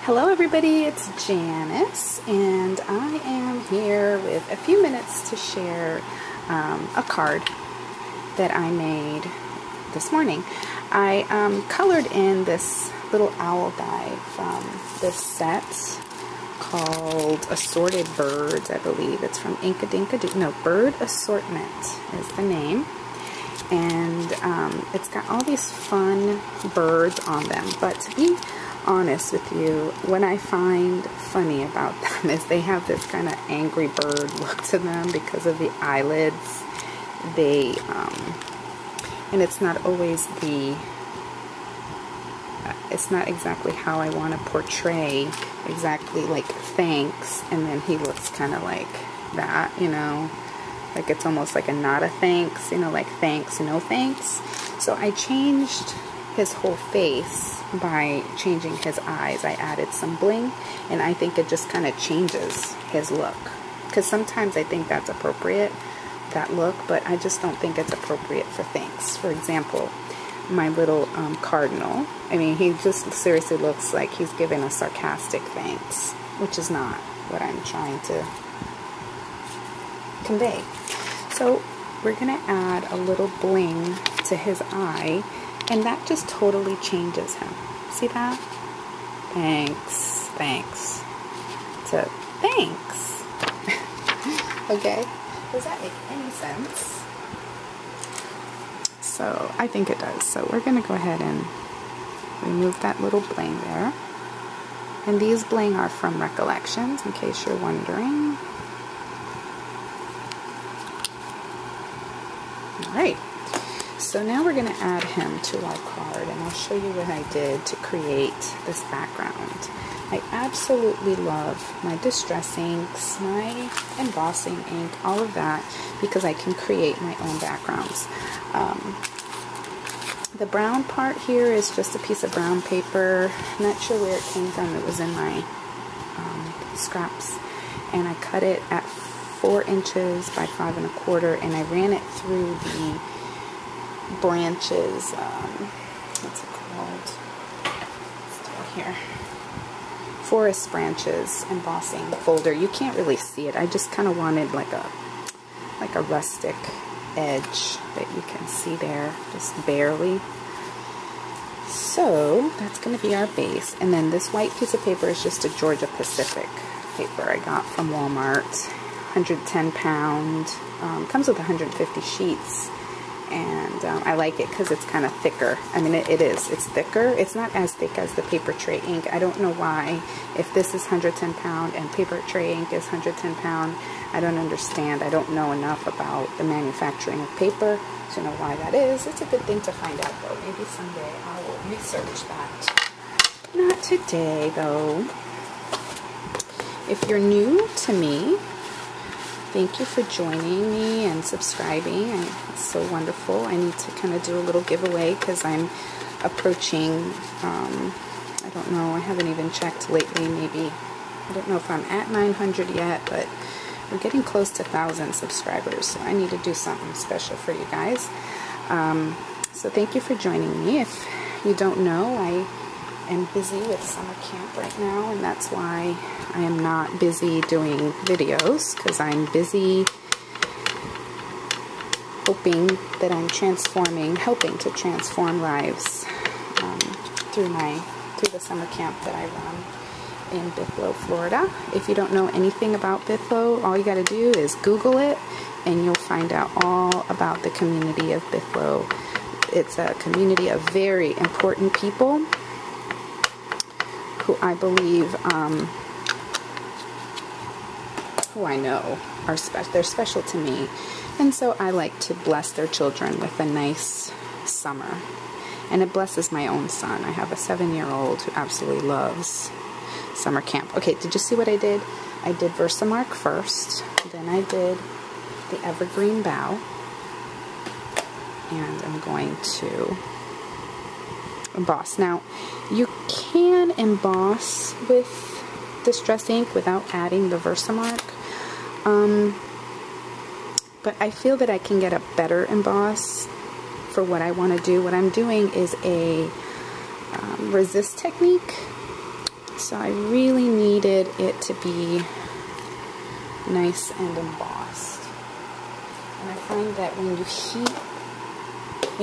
Hello everybody, it's Janice, and I am here with a few minutes to share a card that I made this morning. I colored in this little owl guy from this set called Assorted Birds, I believe. It's from Bird Assortment is the name. And it's got all these fun birds on them, but to be honest with you, what I find funny about them is they have this kind of angry bird look to them because of the eyelids. They and it's not always it's not exactly how I want to portray exactly like thanks, and then he looks kind of like that, you know, like it's almost like a not a thanks, you know, like thanks, no thanks. So I changed his whole face by changing his eyes. I added some bling, and I think it just kind of changes his look, because sometimes I think that's appropriate, that look, but I just don't think it's appropriate for thanks. For example, my little cardinal, I mean, he just seriously looks like he's giving a sarcastic thanks, which is not what I'm trying to convey. So we're gonna add a little bling to his eye, and that just totally changes him. See that? Thanks, thanks, to thanks. Okay, does that make any sense? So I think it does. So we're gonna go ahead and remove that little bling there. And these bling are from Recollections, in case you're wondering. Alright, so now we're going to add him to our card, and I'll show you what I did to create this background. I absolutely love my distress inks, my embossing ink, all of that, because I can create my own backgrounds. The brown part here is just a piece of brown paper. I'm not sure where it came from. It was in my scraps, and I cut it at 4 inches by 5 1/4, and I ran it through the branches, what's it called? Still here. Forest branches embossing folder. You can't really see it. I just kind of wanted like a rustic edge that you can see there, just barely. So that's going to be our base, and then this white piece of paper is just a Georgia Pacific paper I got from Walmart. 110 pound, comes with 150 sheets, and I like it because it's kind of thicker. I mean, it's thicker. It's not as thick as the paper tray ink. I don't know why. If this is 110 pound and paper tray ink is 110 pound, I don't understand. I don't know enough about the manufacturing of paper to know why that is. It's a good thing to find out, though. Maybe someday I will research that. Not today, though. If you're new to me, thank you for joining me and subscribing. It's so wonderful. I need to kind of do a little giveaway because I'm approaching, I don't know, I haven't even checked lately, maybe, I don't know if I'm at 900 yet, but we're getting close to 1,000 subscribers, so I need to do something special for you guys. So thank you for joining me. If you don't know, I am busy with summer camp right now, and that's why I am not busy doing videos, because I'm busy hoping that I'm helping to transform lives through the summer camp that I run in Bithlo, Florida. If you don't know anything about Bithlo, all you got to do is Google it, and you'll find out all about the community of Bithlo. It's a community of very important people who I believe, who I know are special. They're special to me, and so I like to bless their children with a nice summer, and it blesses my own son. I have a 7-year-old who absolutely loves summer camp. Okay, did you see what I did? I did Versamark first, then I did the evergreen bough, and I'm going to emboss. Now, you can emboss with distress ink without adding the Versamark, but I feel that I can get a better emboss for what I want to do. What I'm doing is a resist technique, So I really needed it to be nice and embossed. And I find that when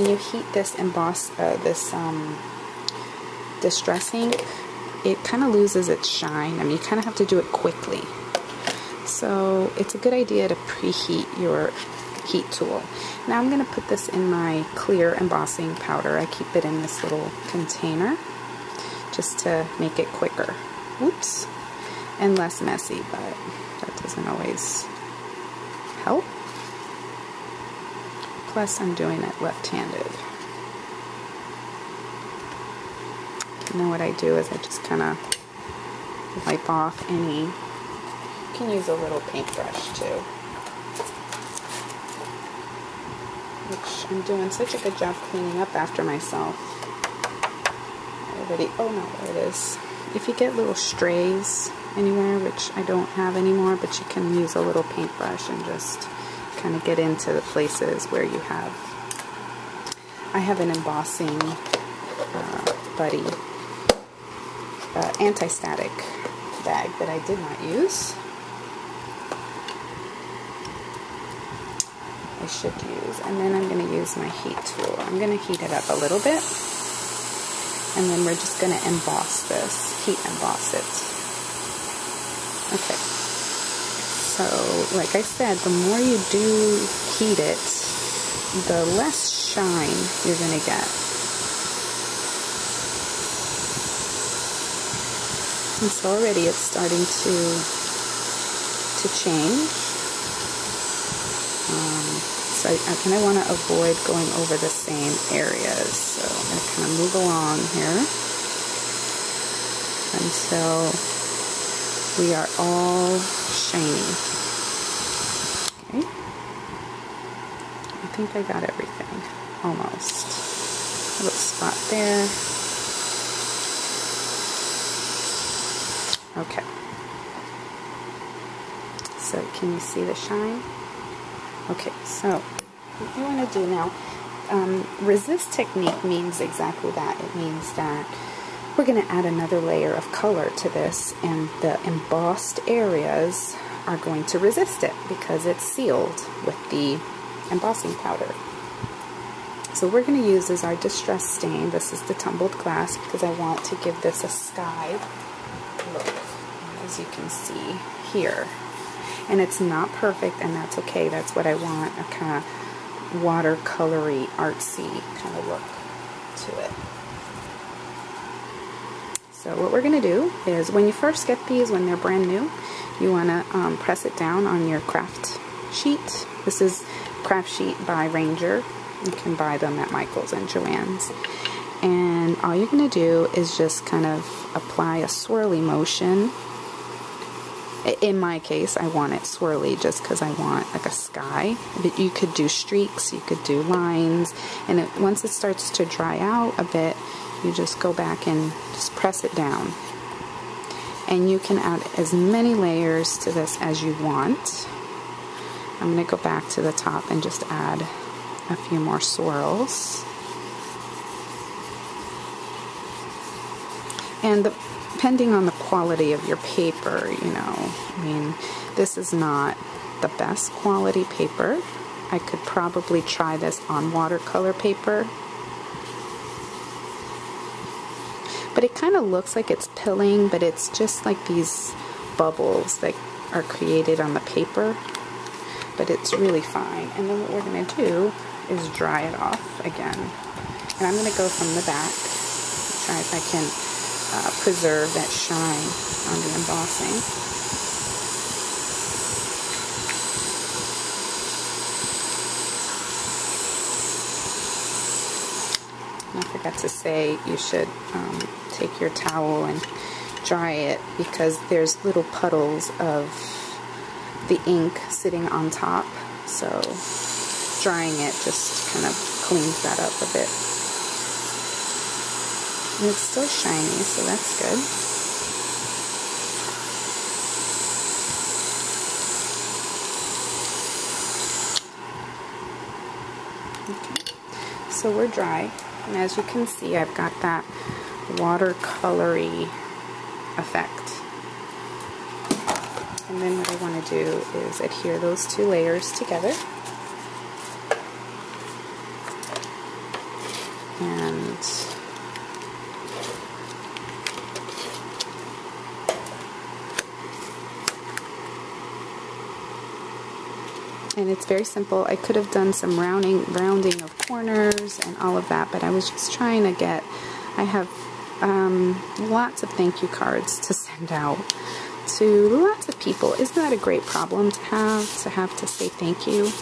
you heat this distress ink, it kind of loses its shine. I mean, you kind of have to do it quickly. So it's a good idea to preheat your heat tool. Now I'm going to put this in my clear embossing powder. I keep it in this little container just to make it quicker. Whoops. And less messy, but that doesn't always help. Plus I'm doing it left-handed. And then what I do is I just kind of wipe off any, you can use a little paintbrush too. Which I'm doing such a good job cleaning up after myself. Oh no, there it is. If you get little strays anywhere, which I don't have anymore, but you can use a little paintbrush and just kind of get into the places where you have. I have an embossing buddy anti-static bag that I did not use. I should use, and then I'm going to use my heat tool. I'm going to heat it up a little bit, and then we're just going to emboss this, heat emboss it. Okay, so like I said, the more you do heat it, the less shine you're going to get. And so already it's starting to change. So I kind of want to avoid going over the same areas. So I'm going to kind of move along here until we are all shiny. Okay. I think I got everything. Almost. A little spot there. Okay. So can you see the shine? Okay, so what you want to do now, resist technique means exactly that. It means that we're going to add another layer of color to this, and the embossed areas are going to resist it because it's sealed with the embossing powder. So what we're going to use is our distress stain. This is the tumbled glass because I want to give this a sky look, as you can see here. And it's not perfect, and that's okay. That's what I want, a kind of watercolory, artsy kind of look to it. So what we're going to do is, when you first get these, when they're brand new, you want to press it down on your craft sheet. This is craft sheet by Ranger. You can buy them at Michael's and Joann's. And all you're going to do is just kind of apply a swirly motion. In my case, I want it swirly just because I want like a sky. But you could do streaks, you could do lines, and once it starts to dry out a bit, you just go back and just press it down. And you can add as many layers to this as you want. I'm going to go back to the top and just add a few more swirls. And depending on the quality of your paper, you know, I mean, this is not the best quality paper. I could probably try this on watercolor paper. But it kind of looks like it's pilling, but it's just like these bubbles that are created on the paper. But it's really fine. And then what we're going to do is dry it off again. And I'm going to go from the back, try if I can preserve that shine on the embossing. And I forgot to say, you should take your towel and dry it, because there's little puddles of the ink sitting on top, so drying it just kind of cleans that up a bit. And it's still shiny, so that's good. Okay, so we're dry, and as you can see, I've got that watercolory effect. And then what I want to do is adhere those two layers together. And it's very simple. I could have done some rounding of corners and all of that, but I was just trying to get, I have lots of thank you cards to send out to lots of people. Isn't that a great problem to have to say thank you?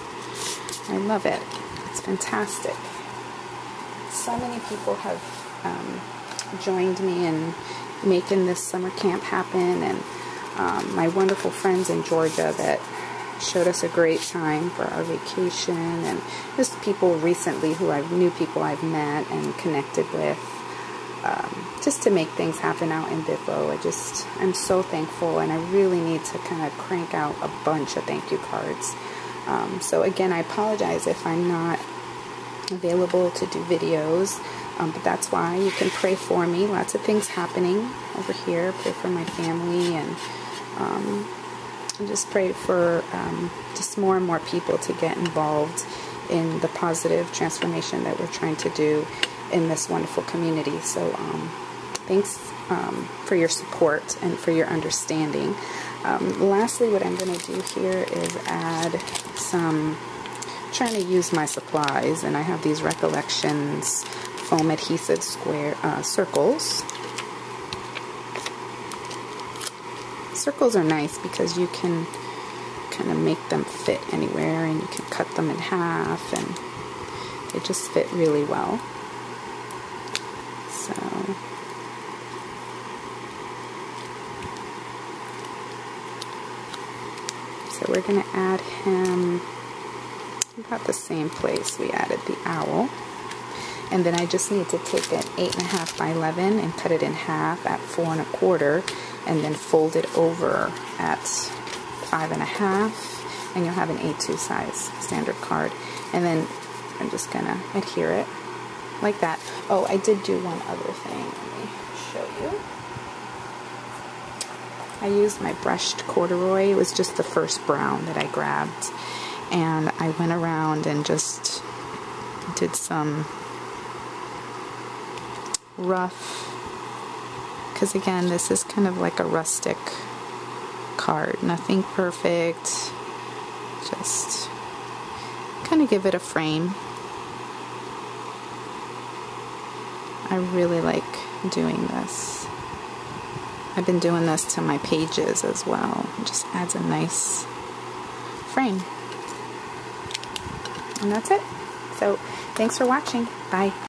I love it. It's fantastic. So many people have joined me in making this summer camp happen, and my wonderful friends in Georgia that showed us a great time for our vacation, and just people recently who new people I've met and connected with, just to make things happen out in Bithlo. I'm so thankful, and I really need to kind of crank out a bunch of thank you cards. So again, I apologize if I'm not available to do videos, but that's why. You can pray for me. Lots of things happening over here. Pray for my family, and just pray for just more and more people to get involved in the positive transformation that we're trying to do in this wonderful community. So thanks for your support and for your understanding. Lastly, what I'm going to do here is add some, trying to use my supplies, and I have these Recollections foam adhesive circles. Circles are nice because you can kind of make them fit anywhere, and you can cut them in half, and they just fit really well. So we're going to add him about the same place we added the owl. And then I just need to take an 8.5 by 11 and cut it in half at 4 1/4, and then fold it over at 5.5, and you'll have an A2 size standard card. And then I'm just gonna adhere it like that. Oh, I did do one other thing. Let me show you. I used my brushed corduroy. It was just the first brown that I grabbed, and I went around and just did some rough, because again, this is kind of like a rustic card, nothing perfect, just kind of give it a frame. I really like doing this. I've been doing this to my pages as well. It just adds a nice frame. And that's it. So thanks for watching. Bye.